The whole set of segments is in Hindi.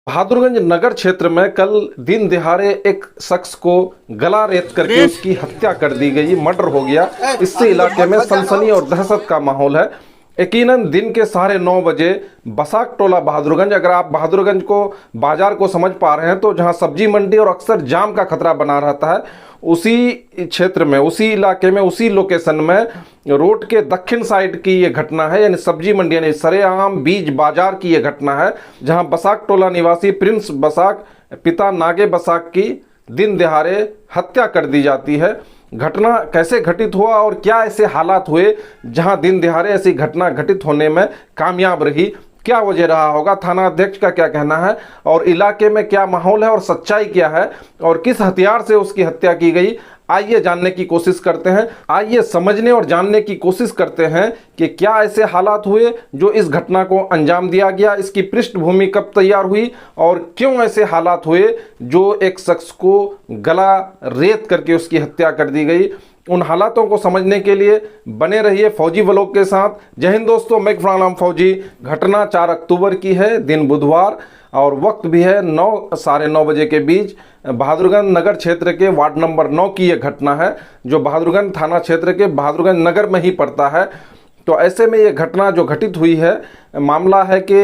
बहादुरगंज नगर क्षेत्र में कल दिन दिहाड़े एक शख्स को गला रेत करके उसकी हत्या कर दी गई, मर्डर हो गया। इससे इलाके में सनसनी और दहशत का माहौल है। यकीनन दिन के 9:30 बजे बसाक टोला बहादुरगंज, अगर आप बहादुरगंज को बाजार को समझ पा रहे हैं तो जहां सब्जी मंडी और अक्सर जाम का खतरा बना रहता है, उसी क्षेत्र में, उसी इलाके में, उसी लोकेशन में रोड के दक्षिण साइड की ये घटना है। यानी सब्जी मंडी यानी सरेआम बीज बाजार की ये घटना है, जहां बसाक टोला निवासी प्रिंस बसाक पिता नागे बसाक की दिन दिहाड़े हत्या कर दी जाती है। घटना कैसे घटित हुआ और क्या ऐसे हालात हुए जहां दिन दिहाड़े ऐसी घटना घटित होने में कामयाब रही, क्या वजह रहा होगा, थाना अध्यक्ष का क्या कहना है और इलाके में क्या माहौल है और सच्चाई क्या है और किस हथियार से उसकी हत्या की गई, आइए जानने की कोशिश करते हैं। आइए समझने और जानने की कोशिश करते हैं कि क्या ऐसे हालात हुए जो इस घटना को अंजाम दिया गया, इसकी पृष्ठभूमि कब तैयार हुई और क्यों ऐसे हालात हुए जो एक शख्स को गला रेत करके उसकी हत्या कर दी गई। उन हालातों को समझने के लिए बने रहिए फौजी व्लॉग के साथ। जय हिंद दोस्तों, मैं नाम फौजी। घटना 4 अक्टूबर की है, दिन बुधवार, और वक्त भी है 9 साढ़े 9 बजे के बीच। बहादुरगंज नगर क्षेत्र के वार्ड नंबर 9 की यह घटना है, जो बहादुरगंज थाना क्षेत्र के बहादुरगंज नगर में ही पड़ता है। तो ऐसे में ये घटना जो घटित हुई है, मामला है कि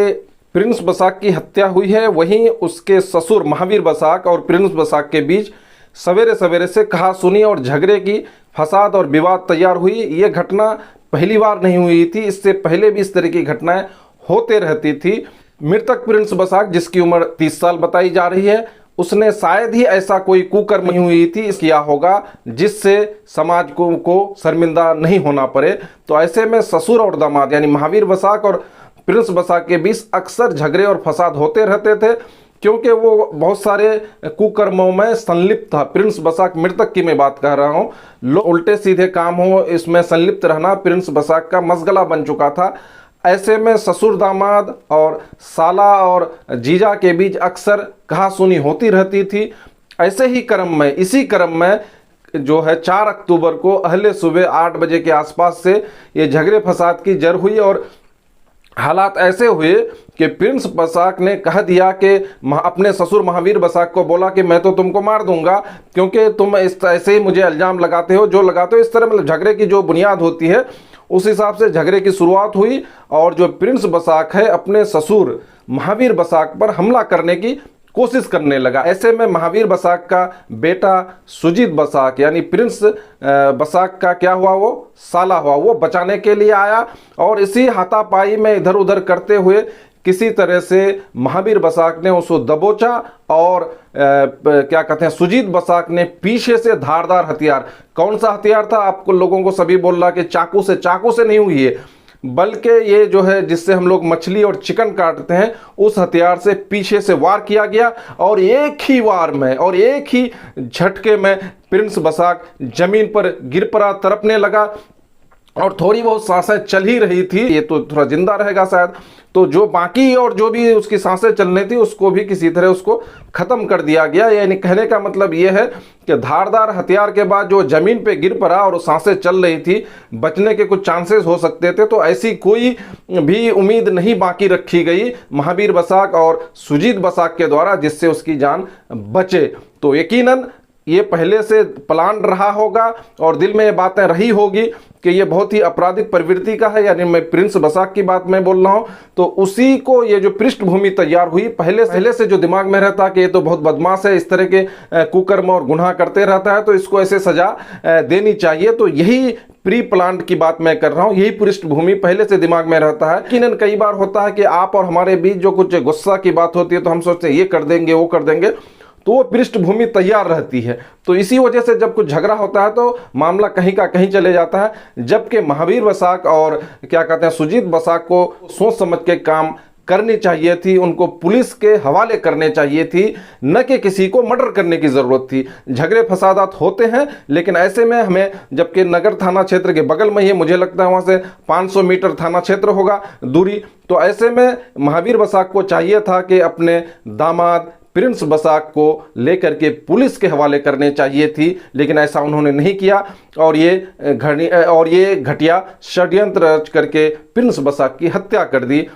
प्रिंस बसाक की हत्या हुई है। वहीं उसके ससुर महावीर बसाक और प्रिंस बसाक के बीच सवेरे सवेरे से कहा सुनी और झगड़े की फसाद और विवाद तैयार हुई। ये घटना पहली बार नहीं हुई थी, इससे पहले भी इस तरह की घटनाएं होते रहती थी। मृतक प्रिंस बसाक, जिसकी उम्र 30 साल बताई जा रही है, उसने शायद ही ऐसा कोई कुकर्म नहीं हुई थी किया होगा जिससे समाज को शर्मिंदा नहीं होना पड़े। तो ऐसे में ससुर और दामाद यानी महावीर बसाक और प्रिंस बसाक के बीच अक्सर झगड़े और फसाद होते रहते थे, क्योंकि वो बहुत सारे कुकर्मों में संलिप्त था। प्रिंस बसाक मृतक की मैं बात कर रहा हूँ, लोग उल्टे सीधे काम हो इसमें संलिप्त रहना प्रिंस बसाक का मशगला बन चुका था। ऐसे में ससुर दामाद और साला और जीजा के बीच अक्सर कहासुनी होती रहती थी। ऐसे ही क्रम में, इसी क्रम में जो है 4 अक्टूबर को अहले सुबह 8 बजे के आसपास से ये झगड़े फसाद की जड़ हुई और हालात ऐसे हुए कि प्रिंस बसाक ने कह दिया कि अपने ससुर महावीर बसाक को बोला कि मैं तो तुमको मार दूंगा, क्योंकि तुम ऐसे ही मुझे इल्जाम लगाते हो, जो लगाते हो। इस तरह मतलब झगड़े की जो बुनियाद होती है उस हिसाब से झगड़े की शुरुआत हुई और जो प्रिंस बसाक है अपने ससुर महावीर बसाक पर हमला करने की कोशिश करने लगा। ऐसे में महावीर बसाक का बेटा सुजीत बसाक यानी प्रिंस बसाक का क्या हुआ, वो साला हुआ, वो बचाने के लिए आया और इसी हाथापाई में इधर उधर करते हुए किसी तरह से महावीर बसाक ने उसको दबोचा और क्या कहते हैं, सुजीत बसाक ने पीछे से धारदार हथियार, कौन सा हथियार था आपको लोगों को सभी बोल रहा कि चाकू से नहीं हुई है, बल्कि ये जो है जिससे हम लोग मछली और चिकन काटते हैं, उस हथियार से पीछे से वार किया गया और एक ही वार में और एक ही झटके में प्रिंस बसाक जमीन पर गिर पड़ा, तड़पने लगा और थोड़ी बहुत सांसें चल ही रही थी। ये तो थोड़ा जिंदा रहेगा शायद, तो जो बाकी और जो भी उसकी सांसें चलनी थी उसको भी किसी तरह उसको खत्म कर दिया गया। यानी कहने का मतलब ये है कि धारदार हथियार के बाद जो जमीन पे गिर पड़ा और सांसें चल रही थी, बचने के कुछ चांसेस हो सकते थे, तो ऐसी कोई भी उम्मीद नहीं बाकी रखी गई महावीर बसाक और सुजीत बसाक के द्वारा जिससे उसकी जान बचे। तो यकीनन ये पहले से प्लान रहा होगा और दिल में ये बातें रही होगी कि ये बहुत ही आपराधिक प्रवृत्ति का है। यानी मैं प्रिंस बसाक की बात मैं बोल रहा हूँ, तो उसी को ये जो पृष्ठभूमि तैयार हुई पहले से जो दिमाग में रहता कि ये तो बहुत बदमाश है, इस तरह के कुकर्म और गुनाह करते रहता है, तो इसको ऐसे सजा देनी चाहिए। तो यही प्री प्लान की बात मैं कर रहा हूँ, यही पृष्ठभूमि पहले से दिमाग में रहता है। लेकिन कई बार होता है कि आप और हमारे बीच जो कुछ गुस्सा की बात होती है तो हम सोचते हैं ये कर देंगे वो कर देंगे, तो वो पृष्ठभूमि तैयार रहती है। तो इसी वजह से जब कुछ झगड़ा होता है तो मामला कहीं का कहीं चले जाता है। जबकि महावीर बसाक और क्या कहते हैं सुजीत बसाक को सोच समझ के काम करनी चाहिए थी, उनको पुलिस के हवाले करने चाहिए थी, न कि किसी को मर्डर करने की ज़रूरत थी। झगड़े फसादात होते हैं, लेकिन ऐसे में हमें, जबकि नगर थाना क्षेत्र के बगल में ही, मुझे लगता है वहाँ से 500 मीटर थाना क्षेत्र होगा दूरी, तो ऐसे में महावीर बसाक को चाहिए था कि अपने दामाद प्रिंस बसाक को लेकर के पुलिस के हवाले करने चाहिए थी, लेकिन ऐसा उन्होंने नहीं किया और ये घटिया षड्यंत्र रच करके प्रिंस बसाक की हत्या कर दी।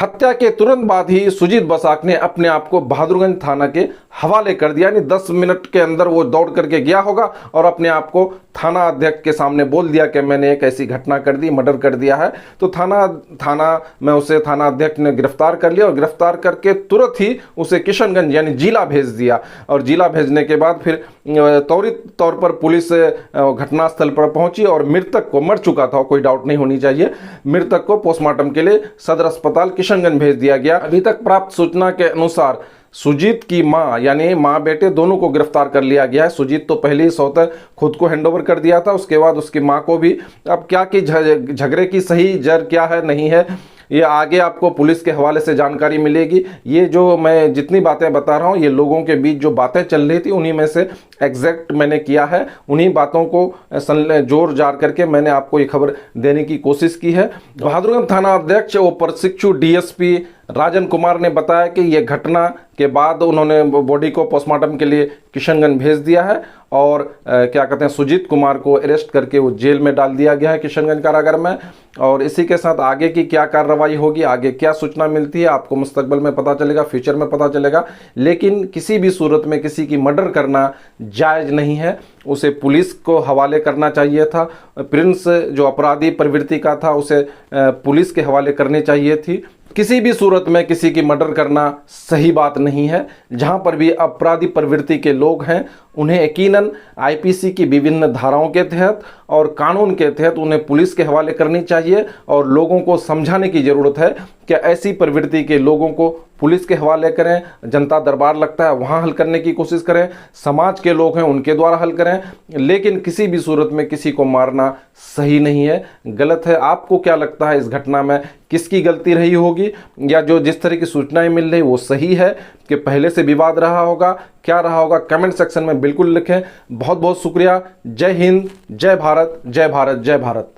हत्या के तुरंत बाद ही सुजीत बसाक ने अपने आप को बहादुरगंज थाना के हवाले कर दिया। यानी 10 मिनट के अंदर वो दौड़ करके गया होगा और अपने आप को थाना अध्यक्ष के सामने बोल दिया कि मैंने एक ऐसी घटना कर दी, मर्डर कर दिया है। तो थाना में उसे थाना अध्यक्ष ने गिरफ्तार कर लिया और गिरफ्तार करके तुरंत ही उसे किशनगंज यानी जिला भेज दिया। और जिला भेजने के बाद फिर त्वरित तौर पर पुलिस घटनास्थल पर पहुंची और मृतक को, मर चुका था, कोई डाउट नहीं होनी चाहिए, मृतक को पोस्टमार्टम के लिए सदर अस्पताल किशनगंज भेज दिया गया। अभी तक प्राप्त सूचना के अनुसार सुजीत की मां यानी मां बेटे दोनों को गिरफ्तार कर लिया गया है। सुजीत तो पहले ही स्वतः खुद को हैंडओवर कर दिया था, उसके बाद उसकी मां को भी। अब क्या कि झगड़े की सही जड़ क्या है नहीं है, ये आगे आपको पुलिस के हवाले से जानकारी मिलेगी। ये जो मैं जितनी बातें बता रहा हूँ, ये लोगों के बीच जो बातें चल रही थी उन्हीं में से एग्जैक्ट मैंने किया है, उन्हीं बातों को जोर जार करके मैंने आपको ये खबर देने की कोशिश की है। बहादुरगंज थाना अध्यक्ष और प्रशिक्षु डीएसपी राजन कुमार ने बताया कि यह घटना के बाद उन्होंने बॉडी को पोस्टमार्टम के लिए किशनगंज भेज दिया है और क्या कहते हैं, सुजीत कुमार को अरेस्ट करके वो जेल में डाल दिया गया है किशनगंज कारागार में। और इसी के साथ आगे की क्या कार्रवाई होगी, आगे क्या सूचना मिलती है, आपको मुस्तकबिल में पता चलेगा, फ्यूचर में पता चलेगा। लेकिन किसी भी सूरत में किसी की मर्डर करना जायज़ नहीं है, उसे पुलिस को हवाले करना चाहिए था। प्रिंस जो अपराधी प्रवृत्ति का था उसे पुलिस के हवाले करनी चाहिए थी। किसी भी सूरत में किसी की मर्डर करना सही बात नहीं है। जहां पर भी अपराधी प्रवृत्ति के लोग हैं उन्हें यकीनन आईपीसी की विभिन्न धाराओं के तहत और कानून के तहत उन्हें पुलिस के हवाले करनी चाहिए और लोगों को समझाने की ज़रूरत है कि ऐसी प्रवृत्ति के लोगों को पुलिस के हवाले करें। जनता दरबार लगता है वहाँ हल करने की कोशिश करें, समाज के लोग हैं उनके द्वारा हल करें, लेकिन किसी भी सूरत में किसी को मारना सही नहीं है, गलत है। आपको क्या लगता है इस घटना में किसकी गलती रही होगी, या जो जिस तरह की सूचनाएं मिल रही वो सही है कि पहले से विवाद रहा होगा, क्या रहा होगा, कमेंट सेक्शन में बिल्कुल लिखें। बहुत बहुत शुक्रिया। जय हिंद, जय भारत, जय भारत, जय भारत।